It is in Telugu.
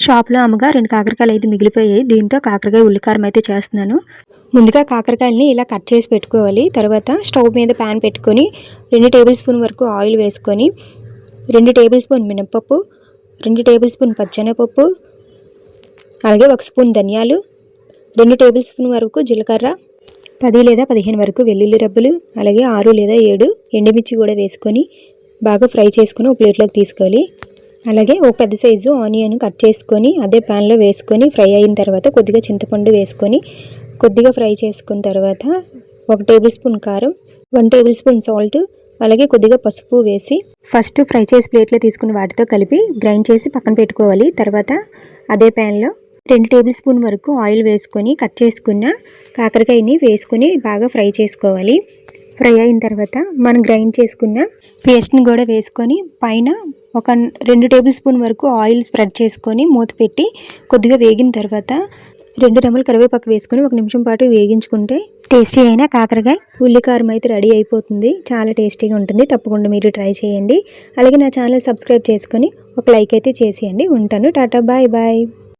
షాప్లో అమ్మగా 2 కాకరకాయలు అయితే మిగిలిపోయాయి. దీంతో కాకరకాయ ఉల్లికారం అయితే చేస్తున్నాను. ముందుగా కాకరకాయలని ఇలా కట్ చేసి పెట్టుకోవాలి. తర్వాత స్టవ్ మీద ప్యాన్ పెట్టుకొని 2 టేబుల్ స్పూన్ వరకు ఆయిల్ వేసుకొని 2 టేబుల్ స్పూన్ మినపప్పు, 2 టేబుల్ స్పూన్ పచ్చెనపప్పు, అలాగే 1 స్పూన్ ధనియాలు, 2 టేబుల్ స్పూన్ వరకు జీలకర్ర, 10 లేదా 15 వరకు వెల్లుల్లి రబ్బలు, అలాగే 6 లేదా 7 ఎండుమిర్చి కూడా వేసుకొని బాగా ఫ్రై చేసుకొని ఒక ప్లేట్లోకి తీసుకోవాలి. అలాగే ఒక పెద్ద సైజు ఆనియన్ కట్ చేసుకొని అదే ప్యాన్లో వేసుకొని ఫ్రై అయిన తర్వాత కొద్దిగా చింతపండు వేసుకొని కొద్దిగా ఫ్రై చేసుకున్న తర్వాత 1 టేబుల్ స్పూన్ కారం, 1 టేబుల్ స్పూన్ సాల్ట్, అలాగే కొద్దిగా పసుపు వేసి ఫస్ట్ ఫ్రై చేసి ప్లేట్లో తీసుకుని వాటితో కలిపి గ్రైండ్ చేసి పక్కన పెట్టుకోవాలి. తర్వాత అదే ప్యాన్లో 2 టేబుల్ స్పూన్ వరకు ఆయిల్ వేసుకొని కట్ చేసుకున్న కాకరకాయని వేసుకొని బాగా ఫ్రై చేసుకోవాలి. ఫ్రై అయిన తర్వాత మనం గ్రైండ్ చేసుకున్న పేస్ట్ని కూడా వేసుకొని పైన ఒక 2 టేబుల్ స్పూన్ వరకు ఆయిల్ స్ప్రెడ్ చేసుకొని మూత పెట్టి కొద్దిగా వేగిన తర్వాత 2 రెమ్మలు కరివేపాకు వేసుకొని 1 నిమిషం పాటు వేగించుకుంటే టేస్టీ అయిన కాకరకాయ ఉల్లికారం అయితే రెడీ అయిపోతుంది. చాలా టేస్టీగా ఉంటుంది. తప్పకుండా మీరు ట్రై చేయండి. అలాగే నా ఛానల్ సబ్స్క్రైబ్ చేసుకొని ఒక లైక్ అయితే చేసేయండి. ఉంటాను. Tata, bye bye.